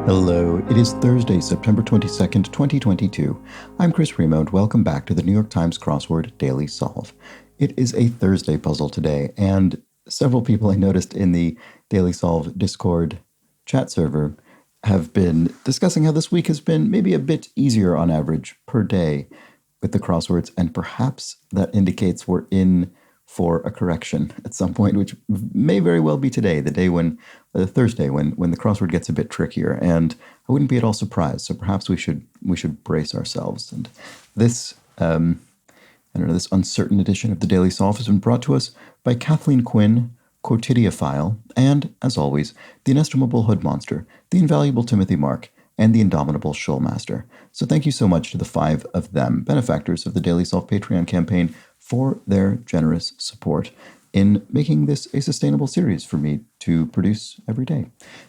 Hello, it is Thursday, September 22nd, 2022. I'm Chris Remo, and welcome back to the New York Times Crossword Daily Solve. It is a Thursday puzzle today, and several people I noticed in the Daily Solve Discord chat server have been discussing how this week has been maybe a bit easier on average per day with the crosswords, and perhaps that indicates we're in for a correction at some point, which may very well be today, the day when, Thursday, when the crossword gets a bit trickier, and I wouldn't be at all surprised. So perhaps we should brace ourselves. And this, this uncertain edition of the Daily Solve has been brought to us by Kathleen Quinn, Quotidiophile, and, as always, the inestimable Hood Monster, the invaluable Timothy Mark, and the indomitable Shoalmaster. So thank you so much to the 5 of them, benefactors of the Daily Solve Patreon campaign, for their generous support in making this a sustainable series for me to produce every day.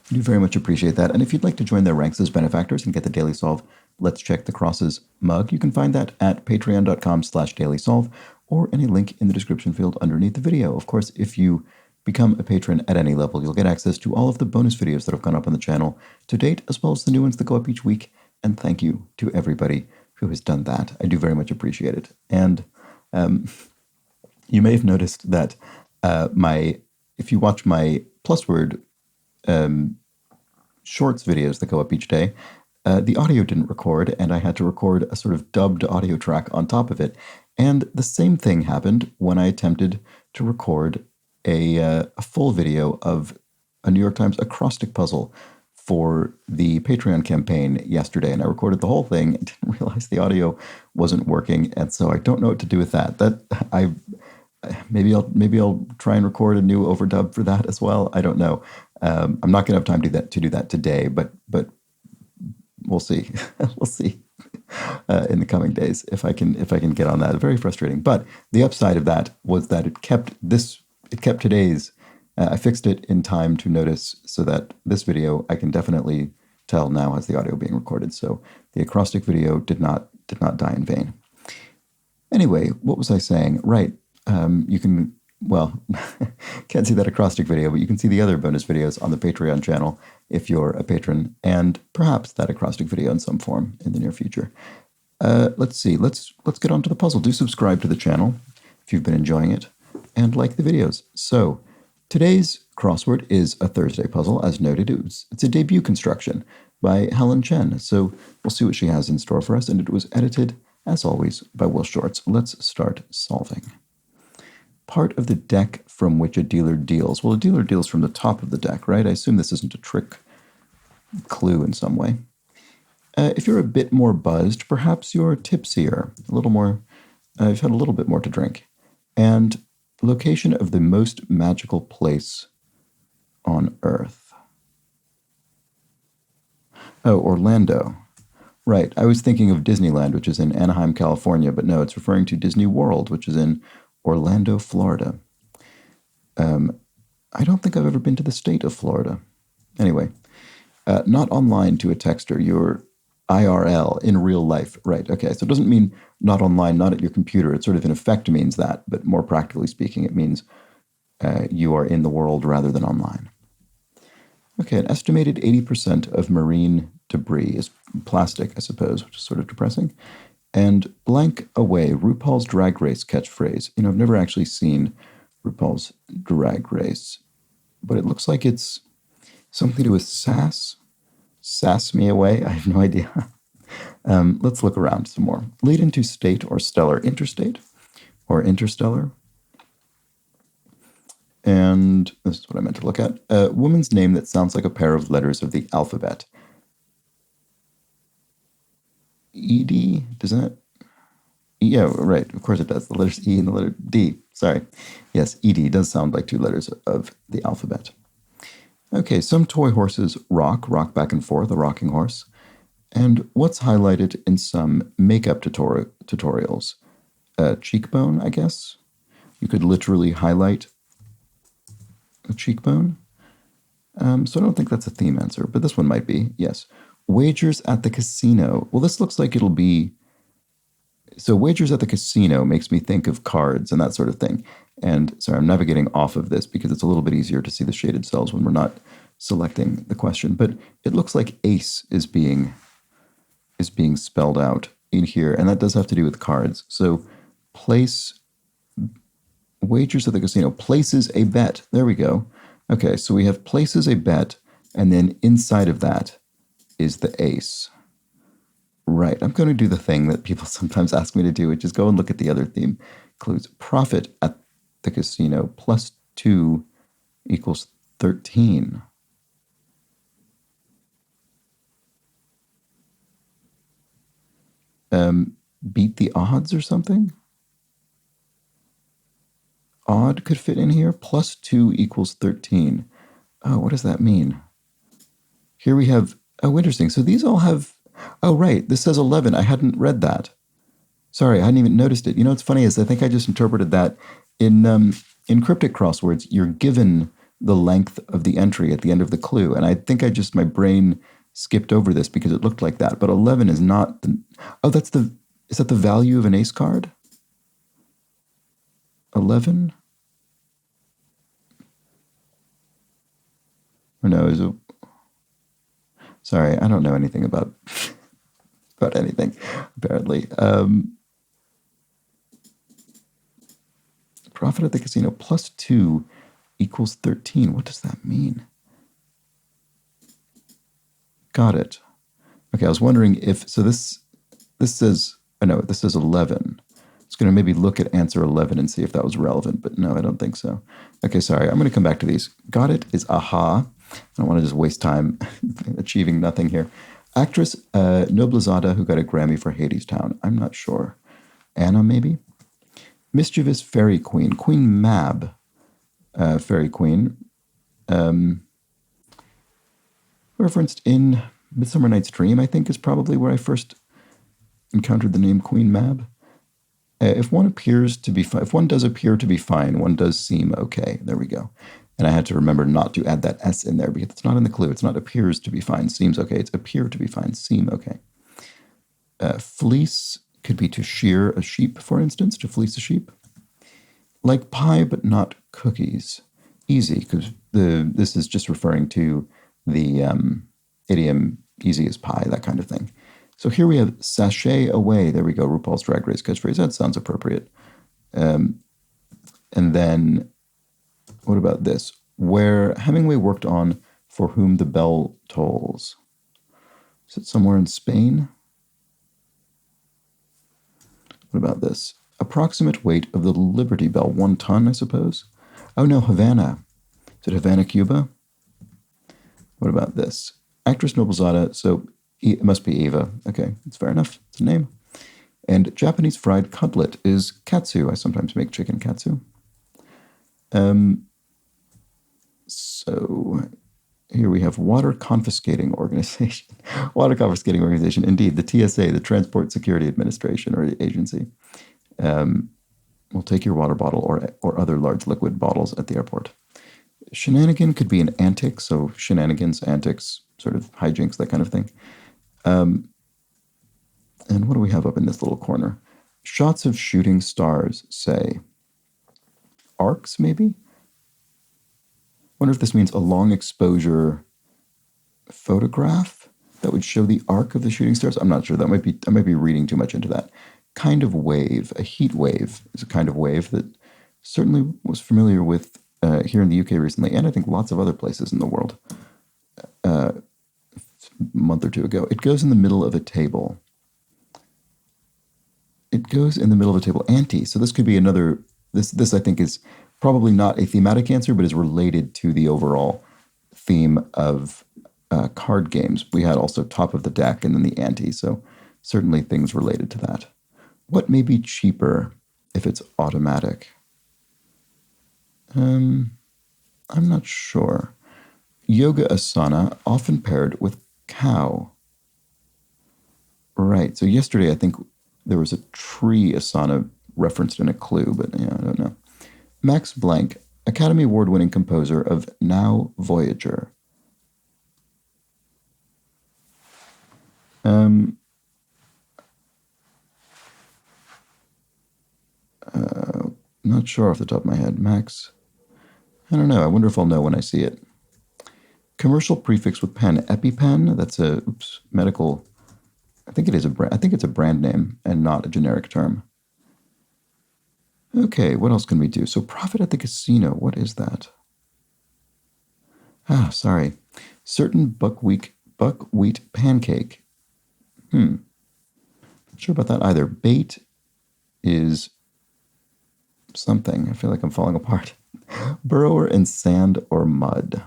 I do very much appreciate that. And if you'd like to join their ranks as benefactors and get the Daily Solve Let's Check the Crosses mug, you can find that at patreon.com/dailysolve or any link in the description field underneath the video. Of course, if you become a patron at any level, you'll get access to all of the bonus videos that have gone up on the channel to date, as well as the new ones that go up each week. And thank you to everybody who has done that. I do very much appreciate it. And you may have noticed that if you watch my Plusword shorts videos that go up each day, the audio didn't record, and I had to record a sort of dubbed audio track on top of it. And the same thing happened when I attempted to record a full video of a New York Times acrostic puzzle for the Patreon campaign yesterday, and I recorded the whole thing and didn't realize the audio wasn't working, and so I don't know what to do with that. Maybe I'll try and record a new overdub for that as well. I don't know. I'm not going to have time to do that today, but we'll see. We'll see in the coming days if I can get on that. Very frustrating. But the upside of that was that it kept today's. I fixed it in time to notice so that this video I can definitely tell now has the audio being recorded. So the acrostic video did not die in vain. Anyway, what was I saying? Right. You can, can't see that acrostic video, but you can see the other bonus videos on the Patreon channel if you're a patron, and perhaps that acrostic video in some form in the near future. Let's see. Let's get on to the puzzle. Do subscribe to the channel if you've been enjoying it, and like the videos. So today's crossword is a Thursday puzzle. As noted, it's a debut construction by Helen Chen. So we'll see what she has in store for us, and it was edited, as always, by Will Shorts. Let's start solving. Part of the deck from which a dealer deals. Well, a dealer deals from the top of the deck, right? I assume this isn't a trick clue in some way. If you're a bit more buzzed, perhaps you're tipsier, a little more, you've had a little bit more to drink. And location of the most magical place on Earth. Oh, Orlando. Right, I was thinking of Disneyland, which is in Anaheim, California, but no, it's referring to Disney World, which is in Orlando, Florida. I don't think I've ever been to the state of Florida. Anyway, not online to a texter, you're IRL, in real life. Right, okay, so it doesn't mean not online, not at your computer. It sort of in effect means that, but more practically speaking, it means you are in the world rather than online. Okay, an estimated 80% of marine debris is plastic, I suppose, which is sort of depressing. And blank away, RuPaul's Drag Race catchphrase. I've never actually seen RuPaul's Drag Race, but it looks like it's something to do with sass. Sass me away? I have no idea. Let's look around some more. Lead into state or stellar, interstate or interstellar. And this is what I meant to look at. A woman's name that sounds like a pair of letters of the alphabet. E-D, doesn't it? Yeah, right. Of course it does. The letters E and the letter D. Sorry. Yes, E-D does sound like 2 letters of the alphabet. Okay, some toy horses rock back and forth, a rocking horse. And what's highlighted in some makeup tutorials? Cheekbone, I guess? You could literally highlight a cheekbone. So I don't think that's a theme answer, but this one might be, yes. Wagers at the casino. Well, this looks like it'll be... So wagers at the casino makes me think of cards and that sort of thing. And sorry, I'm navigating off of this because it's a little bit easier to see the shaded cells when we're not selecting the question, but it looks like ace is being spelled out in here, and that does have to do with cards. So place wagers at the casino, places a bet. There we go. Okay, so we have places a bet, and then inside of that is the ace. Right, I'm going to do the thing that people sometimes ask me to do, which is go and look at the other theme clues. Profit at the casino plus 2 equals 13. Beat the odds or something? Odd could fit in here. Plus 2 equals 13. Oh, what does that mean? Here we have, oh, interesting. So these all have, oh, right, this says 11. I hadn't read that. Sorry, I hadn't even noticed it. You know what's funny is I think I just interpreted that in cryptic crosswords, you're given the length of the entry at the end of the clue. And I think my brain skipped over this because it looked like that. But 11 is not the, oh, is that the value of an ace card? 11? Or no, is it? Sorry, I don't know anything about anything, apparently. Profit at the casino plus 2 equals 13. What does that mean? Got it. Okay, I was wondering if, so this says, oh no, this says 11. It's going to maybe look at answer 11 and see if that was relevant, but no, I don't think so. Okay, sorry, I'm going to come back to these. Got it is aha. I don't want to just waste time achieving nothing here. Actress Noblezada who got a Grammy for Hadestown. I'm not sure. Anna, maybe? Mischievous Fairy Queen. Queen Mab, Fairy Queen. Referenced in Midsummer Night's Dream, I think, is probably where I first encountered the name Queen Mab. If one does appear to be fine, one does seem okay. There we go. And I had to remember not to add that S in there because it's not in the clue. It's not appears to be fine, seems okay. It's appear to be fine, seem okay. Fleece could be to shear a sheep, for instance, to fleece a sheep. Like pie, but not cookies. Easy, because this is just referring to the idiom easy as pie, that kind of thing. So here we have sachet away. There we go, RuPaul's Drag Race catchphrase. That sounds appropriate. And then, what about this? Where Hemingway worked on For Whom the Bell Tolls. Is it somewhere in Spain? What about this? Approximate weight of the Liberty Bell, 1 ton, I suppose? Oh no, Havana. Is it Havana, Cuba? What about this? Actress Noblezada, so it must be Eva. Okay, that's fair enough. It's a name. And Japanese fried cutlet is katsu. I sometimes make chicken katsu. So here we have Water Confiscating Organization. Water Confiscating Organization, indeed. The TSA, the Transport Security Administration or Agency. Will take your water bottle or other large liquid bottles at the airport. Shenanigan could be an antic, so shenanigans, antics, sort of hijinks, that kind of thing. And what do we have up in this little corner? Shots of shooting stars, say. Arcs, maybe? Wonder if this means a long exposure photograph that would show the arc of the shooting stars. I'm not sure. I might be reading too much into that. Kind of wave, a heat wave is a kind of wave that certainly was familiar with here in the UK recently, and I think lots of other places in the world a month or two ago. It goes in the middle of a table. It goes in the middle of a table. Ante. So this could be another, this I think is probably not a thematic answer, but is related to the overall theme of card games. We had also top of the deck and then the ante, so certainly things related to that. What may be cheaper if it's automatic? I'm not sure. Yoga asana, often paired with cow. Right, so yesterday I think there was a tree asana referenced in a clue, but yeah, I don't know. Max Blank, Academy Award-winning composer of Now Voyager. Not sure off the top of my head. Max, I don't know. I wonder if I'll know when I see it. Commercial prefix with pen. EpiPen, that's a medical, I think it is I think it's a brand name and not a generic term. Okay, what else can we do? So profit at the casino, what is that? Ah, sorry. Certain buckwheat pancake. Not sure about that either. Bait is something. I feel like I'm falling apart. Burrower in sand or mud.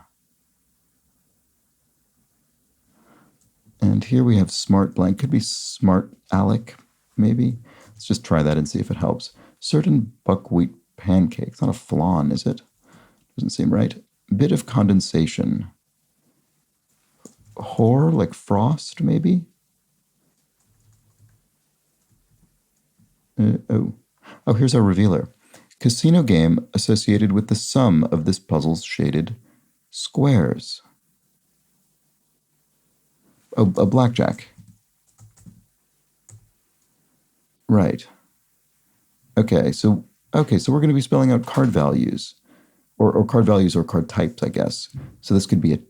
And here we have smart blank. Could be smart Alec, maybe. Let's just try that and see if it helps. Certain buckwheat pancake. It's not a flan, is it? Doesn't seem right. Bit of condensation. Hoar, like frost, maybe? Oh, here's our revealer. Casino game associated with the sum of this puzzle's shaded squares. Oh, a blackjack. Right. Okay, so we're going to be spelling out card values, or card values or card types, I guess. So this could be a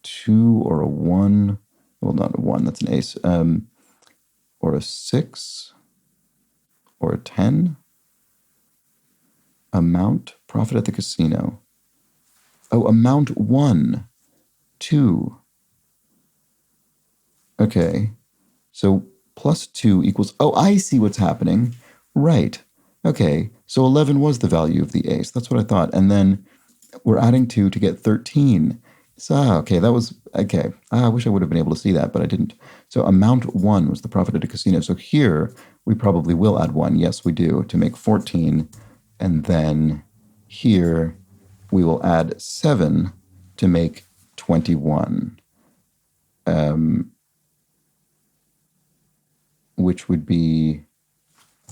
2 or a 1. Well, not a 1, that's an ace. Or a 6, or a 10. Amount, profit at the casino. Oh, amount 1, 2. Okay, so plus 2 equals, oh, I see what's happening. Right. Okay, so 11 was the value of the ace. That's what I thought. And then we're adding 2 to get 13. So, okay, that was, okay. I wish I would have been able to see that, but I didn't. So amount 1 was the profit at a casino. So here, we probably will add 1. Yes, we do, to make 14. And then here, we will add 7 to make 21. Which would be,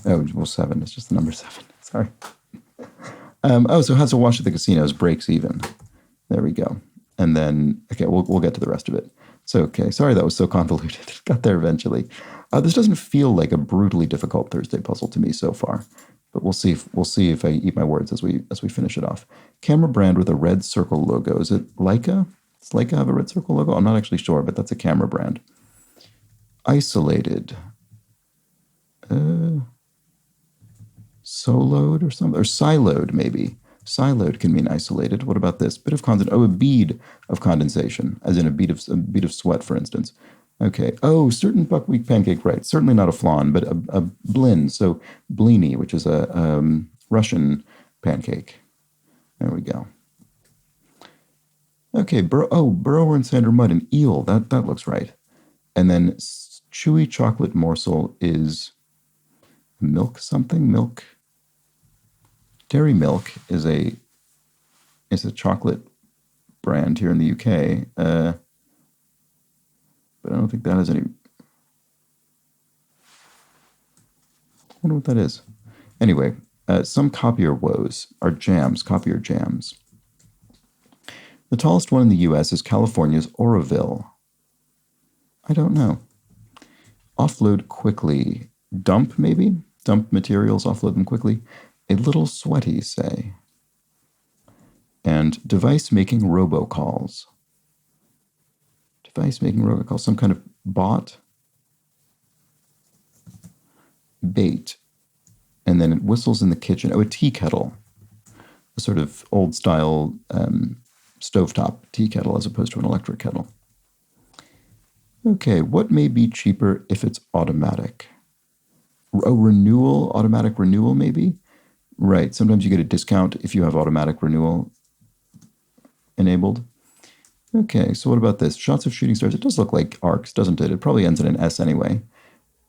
oh, well, 7. It's just the number 7. Sorry. So has a wash at the casinos breaks even. There we go. And then, okay, we'll get to the rest of it. So, okay, sorry that was so convoluted. Got there eventually. This doesn't feel like a brutally difficult Thursday puzzle to me so far, but we'll see if I eat my words as we finish it off. Camera brand with a red circle logo. Is it Leica? Does Leica have a red circle logo? I'm not actually sure, but that's a camera brand. Isolated. Soloed or something, or siloed maybe. Siloed can mean isolated. What about this? Bit of a bead of condensation, as in a bead of sweat, for instance. Okay. Oh, certain buckwheat pancake, right? Certainly not a flan, but a blin. So blini, which is a Russian pancake. There we go. Okay. Burrower and sand or mud, and eel. That looks right. And then chewy chocolate morsel is milk something. Milk. Dairy Milk is a chocolate brand here in the UK, but I don't think that has any. I wonder what that is. Anyway, some copier woes are jams, copier jams. The tallest one in the U.S. is California's Oroville. I don't know. Offload quickly. Dump, maybe? Dump materials, offload them quickly. A little sweaty, say. And device making robocalls. Device making robocalls. Some kind of bot. Bait. And then it whistles in the kitchen. Oh, a tea kettle. A sort of old-style stovetop tea kettle as opposed to an electric kettle. Okay, what may be cheaper if it's automatic? A renewal, automatic renewal maybe? Right, sometimes you get a discount if you have automatic renewal enabled. Okay, so what about this? Shots of shooting stars. It does look like arcs, doesn't it? It probably ends in an S anyway.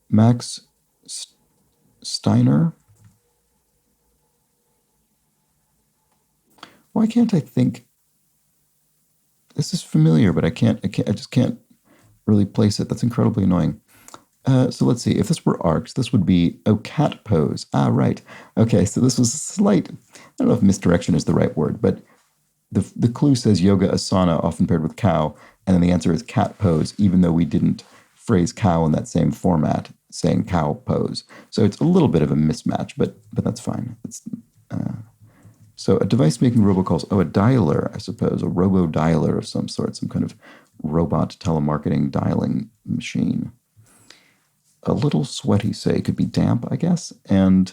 Max Steiner? Why can't I think? This is familiar, but I just can't really place it. That's incredibly annoying. So let's see. If this were arcs, this would be, cat pose. Ah, right. Okay, so this was a slight, I don't know if misdirection is the right word, but the clue says yoga asana, often paired with cow, and then the answer is cat pose, even though we didn't phrase cow in that same format, saying cow pose. So it's a little bit of a mismatch, but that's fine. So a device making robocalls. Oh, a dialer, I suppose, a robo-dialer of some sort, some kind of robot telemarketing dialing machine. A little sweaty, say, could be damp, I guess. And,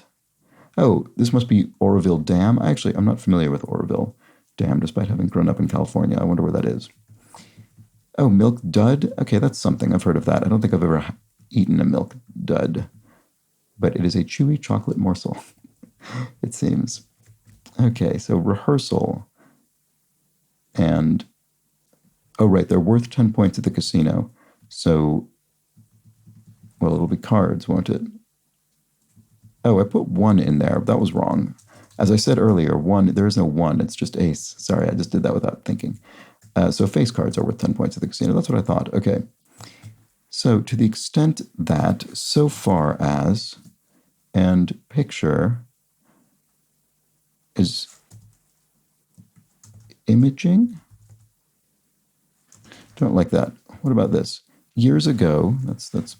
oh, this must be Oroville Dam. I'm not familiar with Oroville Dam, despite having grown up in California. I wonder where that is. Oh, milk dud? Okay, that's something. I've heard of that. I don't think I've ever eaten a milk dud, but it is a chewy chocolate morsel, it seems. Okay, so rehearsal. And, oh, right, they're worth 10 points at the casino. So, well, it'll be cards, won't it? Oh, I put 1 in there. That was wrong. As I said earlier, 1, there is no 1. It's just ace. Sorry, I just did that without thinking. So face cards are worth 10 points at the casino. That's what I thought. Okay. So to the extent that so far as and picture is imaging. Don't like that. What about this? Years ago, that's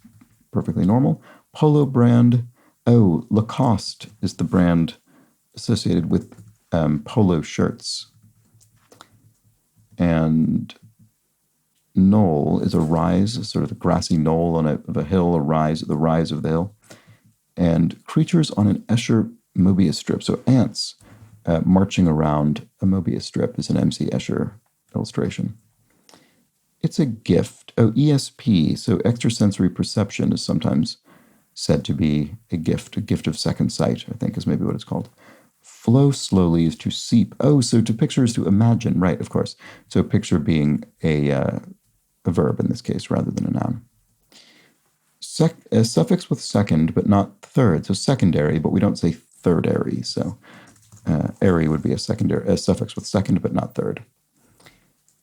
perfectly normal. Polo brand. Oh, Lacoste is the brand associated with polo shirts. And knoll is a rise, sort of a grassy knoll on a hill, a rise, the rise of the hill. And creatures on an Escher Mobius strip. So ants marching around a Mobius strip is an M.C. Escher illustration. It's a gift. Oh, ESP, so extrasensory perception is sometimes said to be a gift of second sight, I think is maybe what it's called. Flow slowly is to seep. Oh, so to picture is to imagine, right, of course. So picture being a verb in this case rather than a noun. A suffix with second but not third, so secondary, but we don't say thirdary, so airy would be a suffix with second but not third.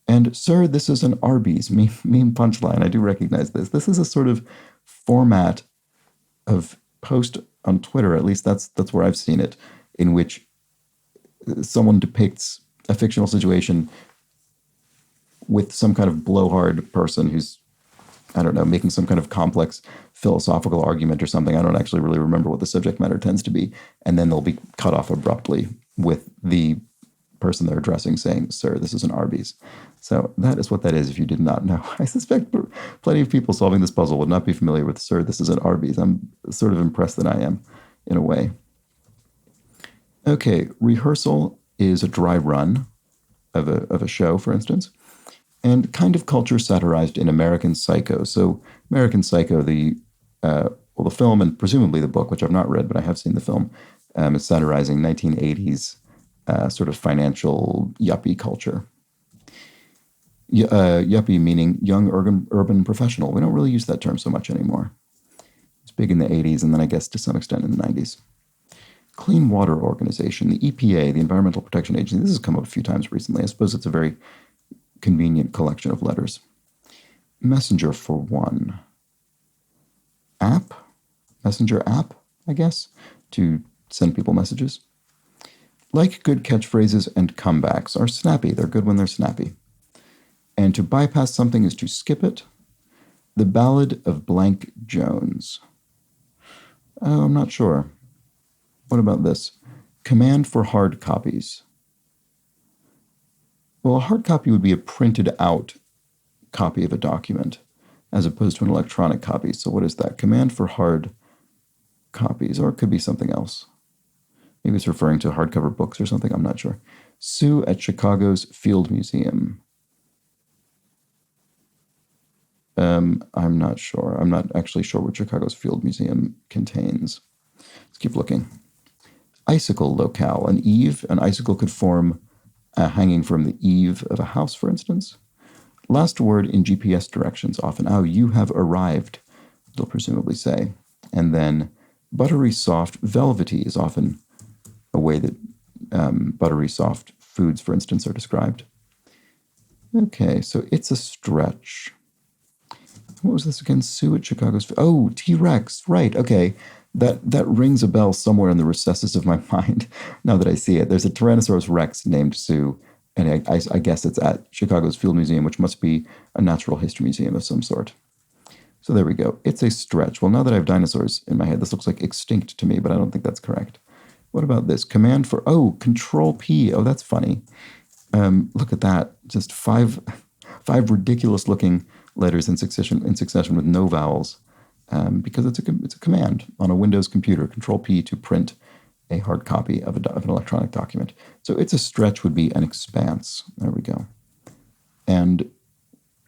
And sir, this is an Arby's meme punchline. I do recognize this. This is a sort of format of post on Twitter, at least that's where I've seen it, in which someone depicts a fictional situation with some kind of blowhard person who's, I don't know, making some kind of complex philosophical argument or something. I don't actually really remember what the subject matter tends to be. And then they'll be cut off abruptly with the person they're addressing saying, sir, this is an Arby's. So that is what that is if you did not know. I suspect plenty of people solving this puzzle would not be familiar with, sir, this is an Arby's. I'm sort of impressed that I am, in a way. Okay, rehearsal is a dry run of a show, for instance, and kind of culture satirized in American Psycho. So American Psycho, the film and presumably the book, which I've not read, but I have seen the film, is satirizing 1980s sort of financial yuppie culture. Yuppie meaning young urban professional. We don't really use that term so much anymore. It's big in the 80s and then I guess to some extent in the 90s. Clean Water Organization, the EPA, the Environmental Protection Agency. This has come up a few times recently. I suppose it's a very convenient collection of letters. Messenger for one. App? Messenger app, I guess, to send people messages. Like good catchphrases and comebacks are snappy. They're good when they're snappy. And to bypass something is to skip it. The Ballad of Blank Jones. Oh, I'm not sure. What about this? Command for hard copies. Well, a hard copy would be a printed out copy of a document as opposed to an electronic copy. So what is that? Command for hard copies, or it could be something else. Maybe it's referring to hardcover books or something. I'm not sure. Sue at Chicago's Field Museum. I'm not sure. I'm not actually sure what Chicago's Field Museum contains. Let's keep looking. Icicle locale. An eave. An icicle could form hanging from the eave of a house, for instance. Last word in GPS directions often. Oh, you have arrived, they'll presumably say. And then buttery soft. Velvety is often a way that buttery soft foods, for instance, are described. Okay, so it's a stretch. What was this again? Sue at Chicago's... Oh, T-Rex. Right, okay. That rings a bell somewhere in the recesses of my mind now that I see it. There's a Tyrannosaurus Rex named Sue, and I guess it's at Chicago's Field Museum, which must be a natural history museum of some sort. So there we go. It's a stretch. Well, now that I have dinosaurs in my head, this looks like extinct to me, but I don't think that's correct. What about this? Command for, Control P. Oh, that's funny. Look at that. Just five ridiculous looking letters in succession with no vowels. Because it's a command on a Windows computer, Control P to print a hard copy of an electronic document. So it's a stretch would be an expanse. There we go. And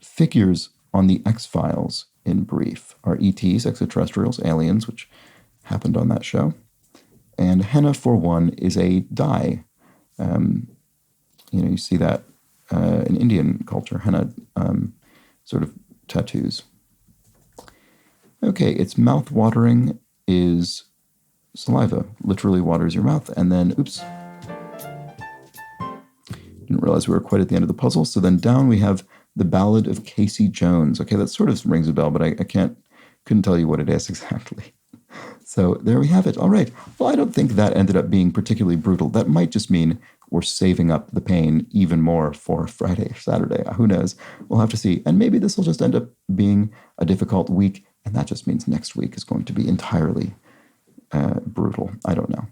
figures on the X-Files in brief are ETs, extraterrestrials, aliens, which happened on that show. And henna, for one, is a dye. You see that in Indian culture, henna sort of tattoos. Okay, it's mouth-watering is saliva. Literally waters your mouth. And then, oops. Didn't realize we were quite at the end of the puzzle. So then down we have The Ballad of Casey Jones. Okay, that sort of rings a bell, but I couldn't tell you what it is exactly. So there we have it. All right. Well, I don't think that ended up being particularly brutal. That might just mean we're saving up the pain even more for Friday or Saturday. Who knows? We'll have to see. And maybe this will just end up being a difficult week, and that just means next week is going to be entirely brutal. I don't know.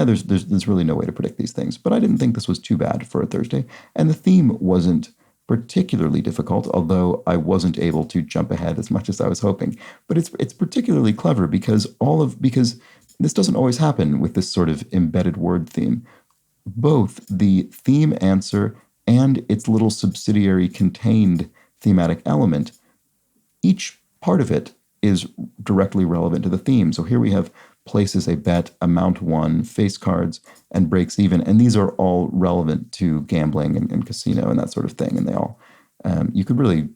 There's really no way to predict these things. But I didn't think this was too bad for a Thursday. And the theme wasn't particularly difficult, although I wasn't able to jump ahead as much as I was hoping. But it's particularly clever because this doesn't always happen with this sort of embedded word theme. Both the theme answer and its little subsidiary contained thematic element, each part of it is directly relevant to the theme. So here we have places a bet, amount won, face cards, and breaks even. And these are all relevant to gambling and casino and that sort of thing. And they all, you could really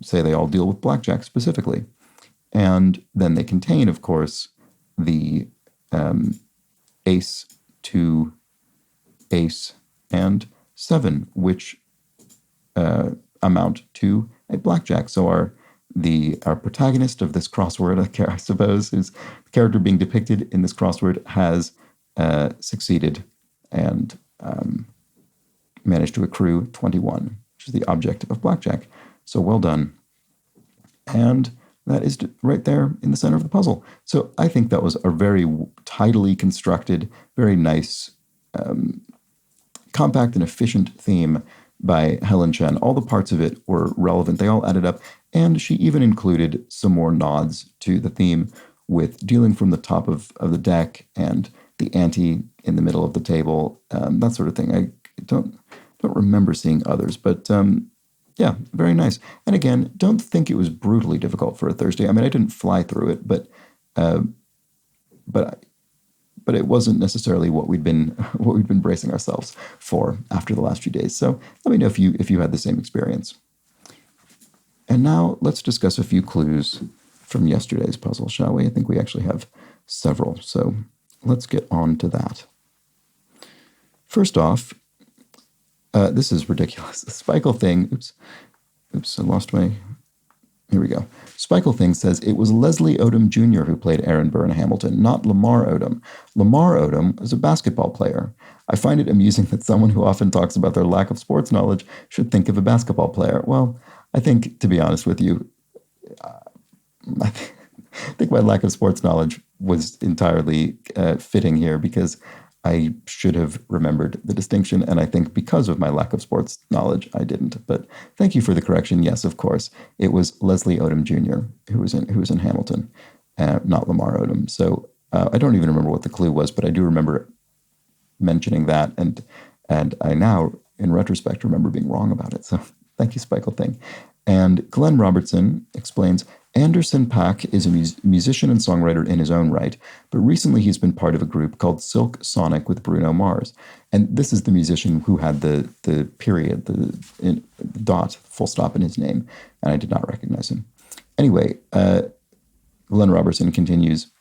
say they all deal with blackjack specifically. And then they contain, of course, the ace, 2, ace, and 7, which amount to a blackjack. So our protagonist of this crossword, I suppose, who's the character being depicted in this crossword, has succeeded and managed to accrue 21, which is the object of blackjack. So well done. And that is right there in the center of the puzzle. So I think that was a very tidily constructed, very nice, compact and efficient theme by Helen Chen. All the parts of it were relevant. They all added up. And she even included some more nods to the theme with dealing from the top of the deck and the ante in the middle of the table, that sort of thing. I don't remember seeing others, but yeah, very nice. And again, don't think it was brutally difficult for a Thursday. I mean, I didn't fly through it, but it wasn't necessarily what we'd been bracing ourselves for after the last few days. So let me know if you had the same experience. And now let's discuss a few clues from yesterday's puzzle, shall we? I think we actually have several, so let's get on to that. First off, this is ridiculous. The Spikel thing, oops, I lost my, here we go. Spikel thing says it was Leslie Odom Jr. who played Aaron Burr in Hamilton, not Lamar Odom. Lamar Odom is a basketball player. I find it amusing that someone who often talks about their lack of sports knowledge should think of a basketball player. Well, I think, to be honest with you, I think my lack of sports knowledge was entirely fitting here because I should have remembered the distinction, and I think because of my lack of sports knowledge, I didn't. But thank you for the correction. Yes, of course, it was Leslie Odom Jr. who was in Hamilton, not Lamar Odom. So I don't even remember what the clue was, but I do remember mentioning that, and I now, in retrospect, remember being wrong about it. So thank you, Spikel Thing. And Glenn Robertson explains, Anderson .Paak is a musician and songwriter in his own right, but recently he's been part of a group called Silk Sonic with Bruno Mars. And this is the musician who had the period, the dot, full stop in his name, and I did not recognize him. Anyway, Glenn Robertson continues,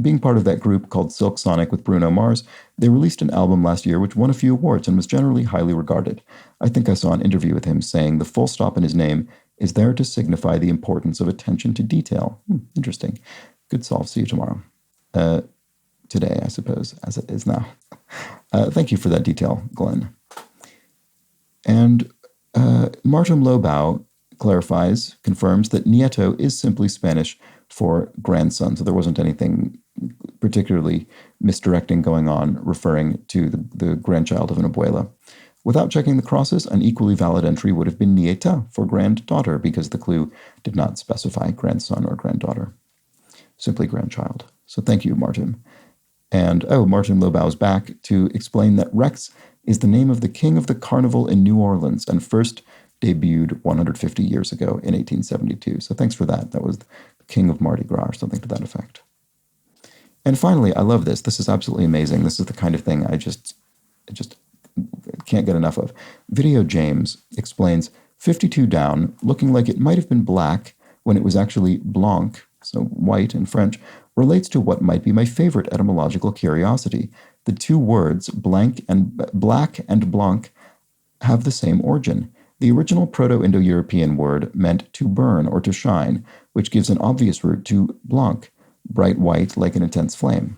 being part of that group called Silk Sonic with Bruno Mars, they released an album last year which won a few awards and was generally highly regarded. I think I saw an interview with him saying the full stop in his name is there to signify the importance of attention to detail. Interesting. Good solve. See you tomorrow. Today, I suppose, as it is now. Thank you for that detail, Glenn. And Martin Lobau confirms that nieto is simply Spanish for grandson, so there wasn't anything particularly misdirecting going on, referring to the grandchild of an abuela. Without checking the crosses, an equally valid entry would have been nieta for granddaughter, because the clue did not specify grandson or granddaughter, simply grandchild. So thank you, Martin. And, Martin Lobau's back to explain that Rex is the name of the king of the carnival in New Orleans and first debuted 150 years ago in 1872. So thanks for that. That was the king of Mardi Gras or something to that effect. And finally, I love this. This is absolutely amazing. This is the kind of thing I just can't get enough of. Video James explains 52 down, looking like it might have been black when it was actually blanc, so white in French, relates to what might be my favorite etymological curiosity. The two words, black and blanc, have the same origin. The original Proto-Indo-European word meant to burn or to shine, which gives an obvious root to blanc, bright white like an intense flame.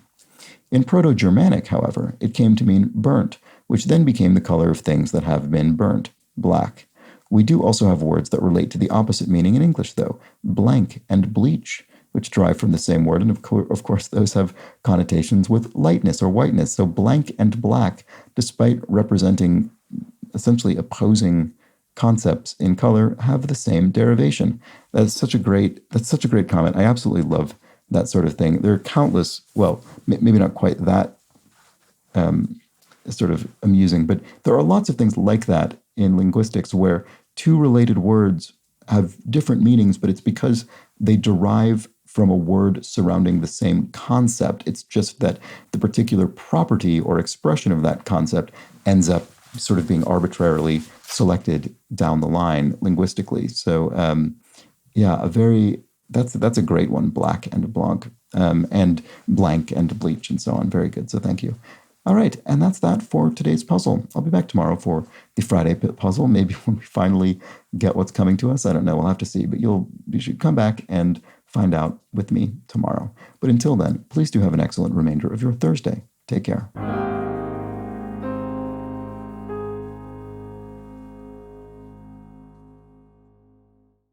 In Proto-Germanic, however, it came to mean burnt, which then became the color of things that have been burnt, black. We do also have words that relate to the opposite meaning in English, though, blank and bleach, which derive from the same word, and of course those have connotations with lightness or whiteness. So blank and black, despite representing essentially opposing concepts in color, have the same derivation. That's such a great comment. I absolutely love that sort of thing. There are countless, well, maybe not quite that sort of amusing, but there are lots of things like that in linguistics where two related words have different meanings, but it's because they derive from a word surrounding the same concept. It's just that the particular property or expression of that concept ends up sort of being arbitrarily selected down the line linguistically. So, that's a great one, black and blanc, and blank and bleach and so on. Very good. So thank you. All right, and that's that for today's puzzle. I'll be back tomorrow for the Friday puzzle, maybe when we finally get what's coming to us. I don't know. We'll have to see. But you should come back and find out with me tomorrow. But until then, please do have an excellent remainder of your Thursday. Take care.